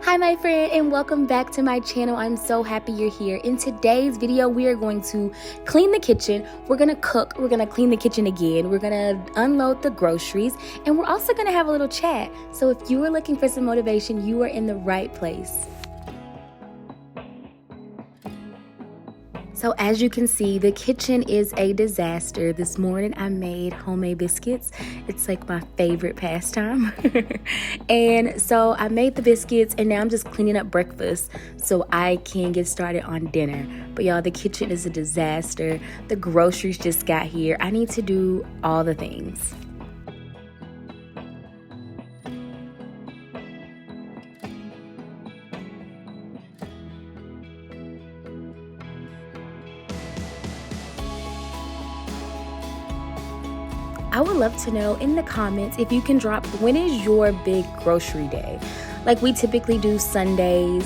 Hi my friend, and welcome back to my channel. I'm so happy you're here. In today's video, we are going to clean the kitchen. We're gonna cook, we're gonna clean the kitchen again, we're gonna unload the groceries, and we're also gonna have a little chat. So if you are looking for some motivation, you are in the right place. So as you can see, the kitchen is a disaster. This morning I made homemade biscuits. It's like my favorite pastime. And so I made the biscuits and now I'm just cleaning up breakfast so I can get started on dinner. But y'all, the kitchen is a disaster. The groceries just got here. I need to do all the things. I would love to know in the comments if you can drop when is your big grocery day. Like we typically do Sundays,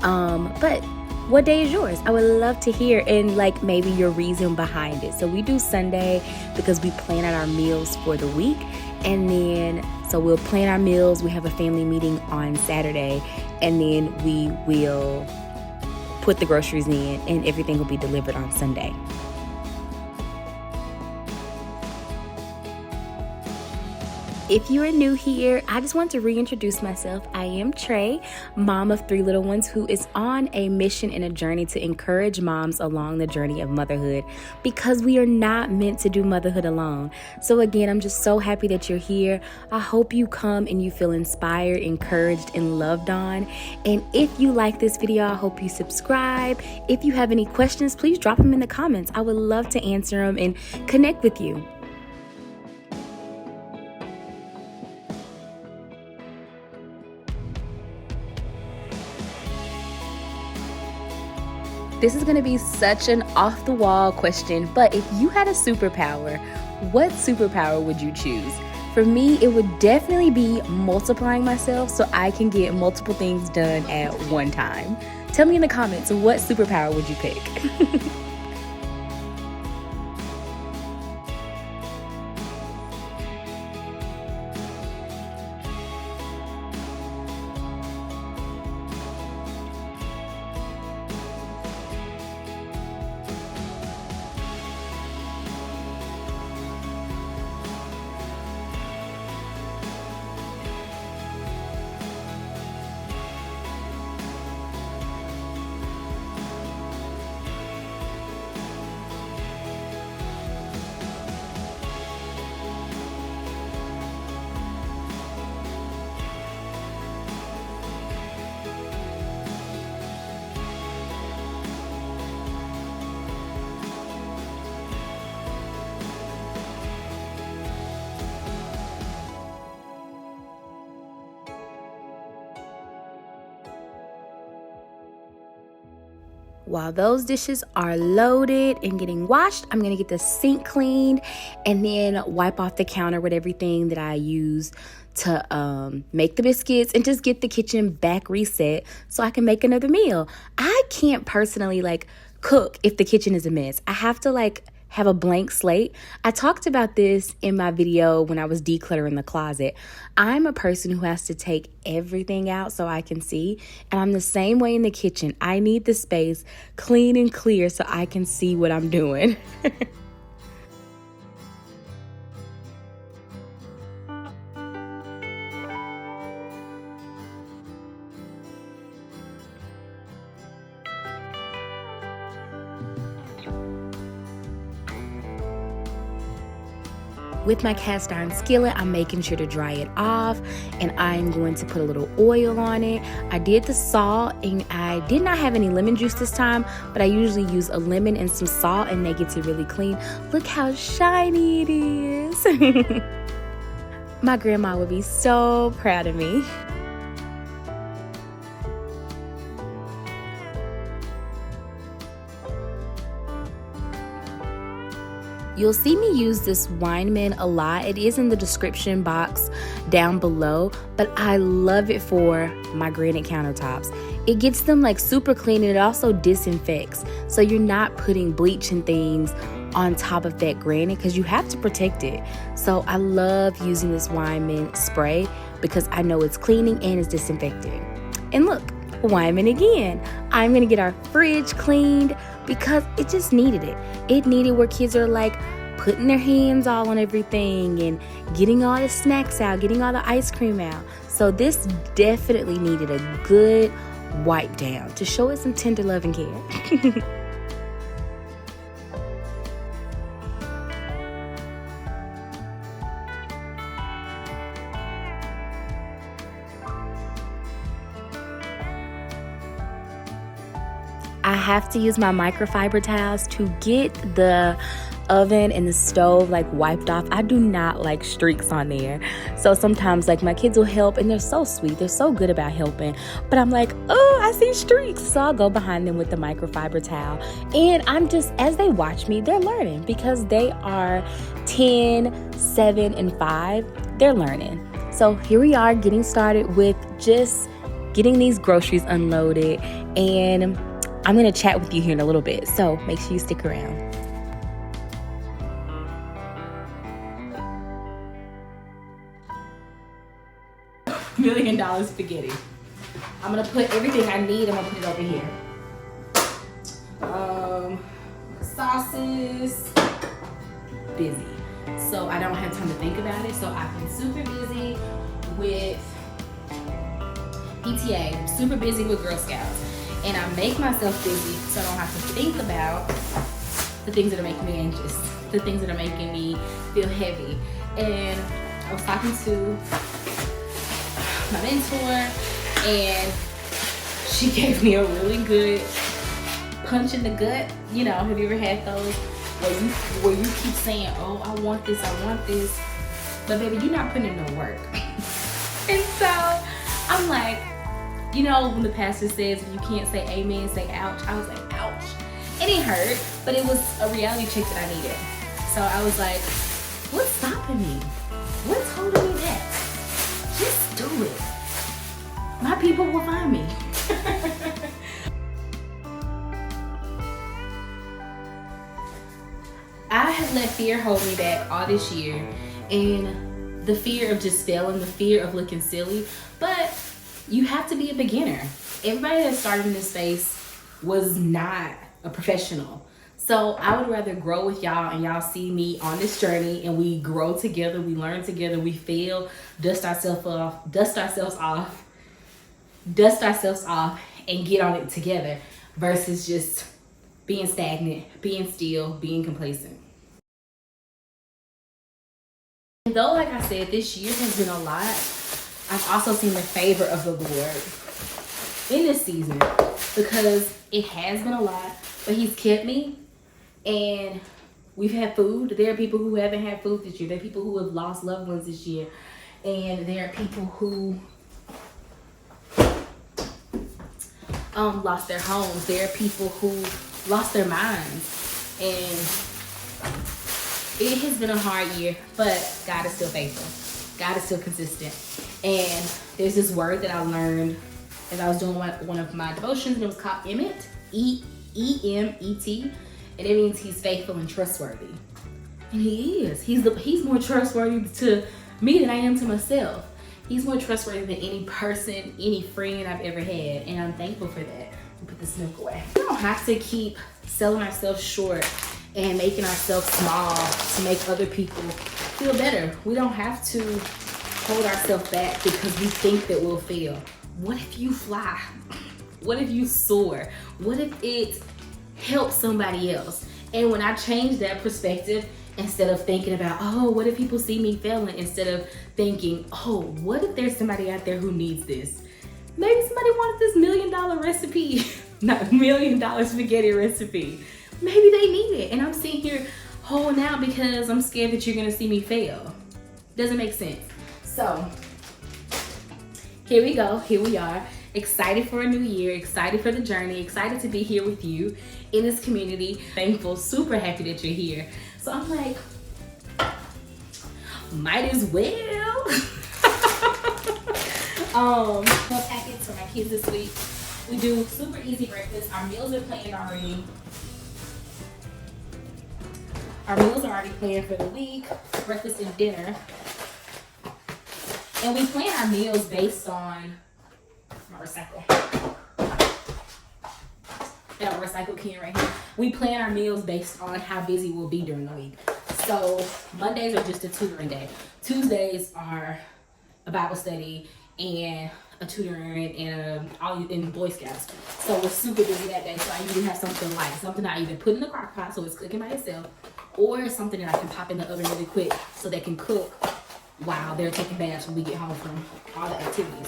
but what day is yours? I would love to hear and like maybe your reason behind it. So we do Sunday because we plan out our meals for the week, and then so we'll plan our meals. We have a family meeting on Saturday, and then we will put the groceries in and everything will be delivered on Sunday. If you are new here, I just want to reintroduce myself. I am Trey, mom of 3 little ones who is on a mission and a journey to encourage moms along the journey of motherhood, because we are not meant to do motherhood alone. So again, I'm just so happy that you're here. I hope you come and you feel inspired, encouraged, and loved on. And if you like this video, I hope you subscribe. If you have any questions, please drop them in the comments. I would love to answer them and connect with you. This is going to be such an off-the-wall question, but if you had a superpower, what superpower would you choose? For me, it would definitely be multiplying myself so I can get multiple things done at one time. Tell me in the comments, what superpower would you pick? While those dishes are loaded and getting washed, I'm going to get the sink cleaned and then wipe off the counter with everything that I use to make the biscuits and just get the kitchen back reset so I can make another meal. I can't personally cook if the kitchen is a mess. I have to have a blank slate. I talked about this in my video when I was decluttering the closet. I'm a person who has to take everything out so I can see, and I'm the same way in the kitchen. I need the space clean and clear so I can see what I'm doing. With my cast iron skillet, I'm making sure to dry it off, and I'm going to put a little oil on it. I did the salt, and I did not have any lemon juice this time, but I usually use a lemon and some salt, and that gets it really clean. Look how shiny it is. My grandma would be so proud of me. You'll see me use this wine mint a lot. It is in the description box down below, but I love it for my granite countertops. It gets them super clean, and it also disinfects. So you're not putting bleach and things on top of that granite because you have to protect it. So I love using this wine mint spray because I know it's cleaning and it's disinfecting. And look, Wyman again. I'm gonna get our fridge cleaned because it just needed it. It needed where kids are like putting their hands all on everything and getting all the snacks out, getting all the ice cream out. So this definitely needed a good wipe down to show it some tender love and care. I have to use my microfiber towels to get the oven and the stove like wiped off. I do not like streaks on there. So sometimes like my kids will help and they're so sweet. They're so good about helping. But I'm like, oh, I see streaks. So I'll go behind them with the microfiber towel. And I'm just, as they watch me, they're learning because they are 10, 7, and 5. They're learning. So here we are getting started with just getting these groceries unloaded. And I'm going to chat with you here in a little bit. So make sure you stick around. $1 million spaghetti. I'm gonna put everything I need. I'm gonna put it over here. Sauces. Busy, so I don't have time to think about it. So I've been super busy with PTA. I'm super busy with Girl Scouts, and I make myself busy so I don't have to think about the things that are making me anxious, the things that are making me feel heavy. And I was talking to my mentor, and she gave me a really good punch in the gut. You know, have you ever had those where you keep saying, oh, I want this, but baby, you're not putting in no work. And so I'm like, you know, when the pastor says if you can't say amen, say ouch, I was like, ouch. And it hurt, but it was a reality check that I needed. So I was like, what's stopping me? What's holding me back? Just do it. My people will find me. I have let fear hold me back all this year, and the fear of just failing, the fear of looking silly. But you have to be a beginner. Everybody that started in this space was not a professional. So I would rather grow with y'all and y'all see me on this journey, and we grow together, we learn together, we fail, dust ourselves off, and get on it together versus just being stagnant, being still, being complacent. And though, like I said, this year has been a lot, I've also seen the favor of the Lord in this season because it has been a lot, but He's kept me. And we've had food. There are people who haven't had food this year. There are people who have lost loved ones this year. And there are people who lost their homes. There are people who lost their minds. And it has been a hard year, but God is still faithful. God is still consistent. And there's this word that I learned as I was doing one of my devotions, and it was called Emmet, E-M-E-T. And it means He's faithful and trustworthy. And He is. He's more trustworthy to me than I am to myself. He's more trustworthy than any person, any friend I've ever had. And I'm thankful for that. I'll put this milk away. We don't have to keep selling ourselves short and making ourselves small to make other people feel better. We don't have to hold ourselves back because we think that we'll fail. What if you fly? What if you soar? What if it help somebody else? And when I changed that perspective, instead of thinking about, oh, what if people see me failing, instead of thinking, oh, what if there's somebody out there who needs this? Maybe somebody wants this $1 million recipe, not $1 million spaghetti recipe. Maybe they need it. And I'm sitting here holding out because I'm scared that you're gonna see me fail. Doesn't make sense. So here we go, here we are. Excited for a new year, excited for the journey, excited to be here with you in this community. Thankful, super happy that you're here. So I'm like, might as well. One packet for my kids this week. We do super easy breakfast. Our meals are planned already. Our meals are already planned for the week, breakfast and dinner. And we plan our meals based on my my recycle. Got a recycle can right here. We plan our meals based on how busy we'll be during the week. So Mondays are just a tutoring day. Tuesdays are a Bible study and a tutoring and all in Boy Scouts. So we're super busy that day. So I usually have something light, something I either put in the crock pot so it's cooking by itself, or something that I can pop in the oven really quick so they can cook while they're taking baths when we get home from all the activities.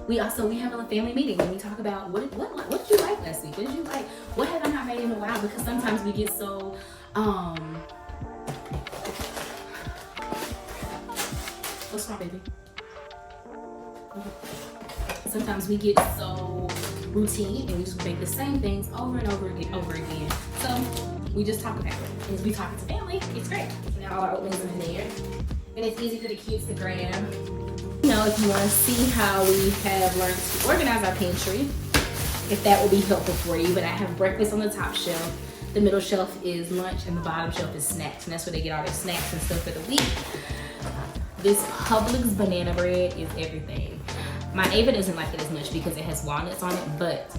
We have a family meeting and we talk about what did you like last week? What did you like? What have I not made in a while? Because sometimes we get so what's wrong, baby? Okay. Sometimes we get so routine and we just make the same things over and over again. So we just talk about it. And as we talk to family, it's great. Now all our oatmeal's in there. And it's easy for the kids to grab. You know, if you want to see how we have learned to organize our pantry, if that will be helpful for you. But I have breakfast on the top shelf. The middle shelf is lunch and the bottom shelf is snacks. And that's where they get all their snacks and stuff for the week. This Publix banana bread is everything. My Ava doesn't like it as much because it has walnuts on it, but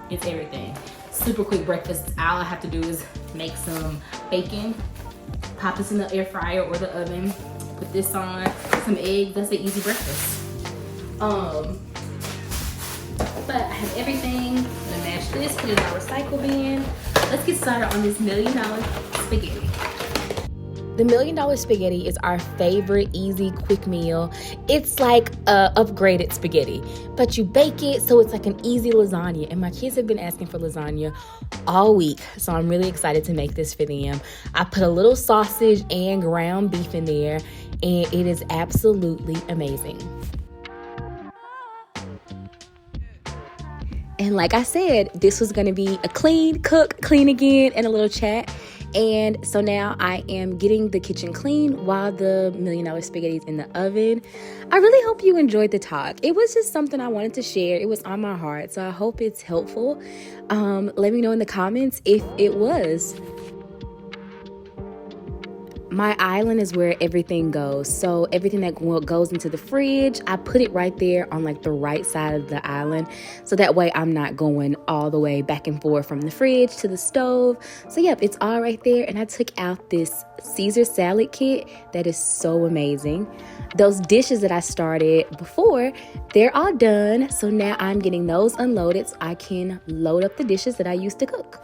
it's everything. Super quick breakfast. All I have to do is make some bacon, pop this in the air fryer or the oven, put this on, some eggs. That's an easy breakfast. But I have everything. I'm gonna mash this, put it in our recycle bin. Let's get started on this $1 million spaghetti. The $1 million spaghetti is our favorite easy quick meal. It's like upgraded spaghetti, but you bake it so it's like an easy lasagna. And my kids have been asking for lasagna all week, so I'm really excited to make this for them. I put a little sausage and ground beef in there, and it is absolutely amazing. And like I said, this was gonna be a clean, cook, clean again, and a little chat. And so now I am getting the kitchen clean while the $1 million spaghetti is in the oven. I really hope you enjoyed the talk. It was just something I wanted to share. It was on my heart, so I hope it's helpful. Let me know in the comments if it was. My island is where everything goes. So everything that goes into the fridge, I put it right there on like the right side of the island. So that way I'm not going all the way back and forth from the fridge to the stove. So yep, it's all right there. And I took out this Caesar salad kit that is so amazing. Those dishes that I started before, they're all done. So now I'm getting those unloaded so I can load up the dishes that I used to cook.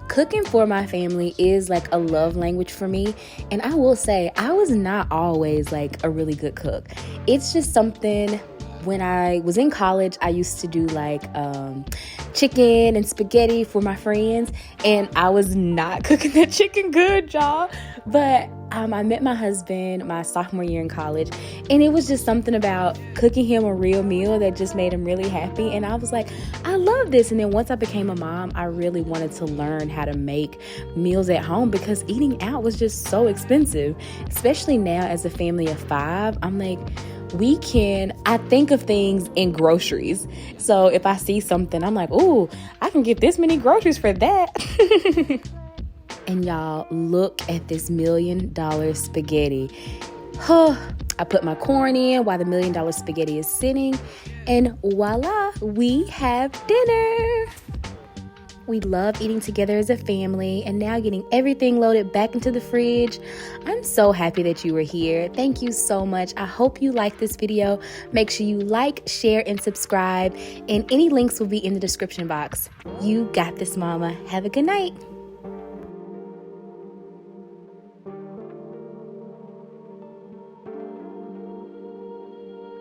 Cooking for my family is like a love language for me. And I will say, I was not always like a really good cook. It's just something. When I was in college, I used to do like chicken and spaghetti for my friends, and I was not cooking that chicken good, y'all. But I met my husband my sophomore year in college, and it was just something about cooking him a real meal that just made him really happy. And I was like, I love this. And then once I became a mom, I really wanted to learn how to make meals at home because eating out was just so expensive, especially now as a family of 5. I'm like, I think of things in groceries. So if I see something, I'm like, ooh, I can get this many groceries for that. And y'all, look at this $1 million spaghetti. I put my corn in while the $1 million spaghetti is sitting, and voila, we have dinner. We love eating together as a family, and now getting everything loaded back into the fridge. I'm so happy that you were here. Thank you so much. I hope you liked this video. Make sure you like, share, and subscribe, and any links will be in the description box. You got this, mama. Have a good night.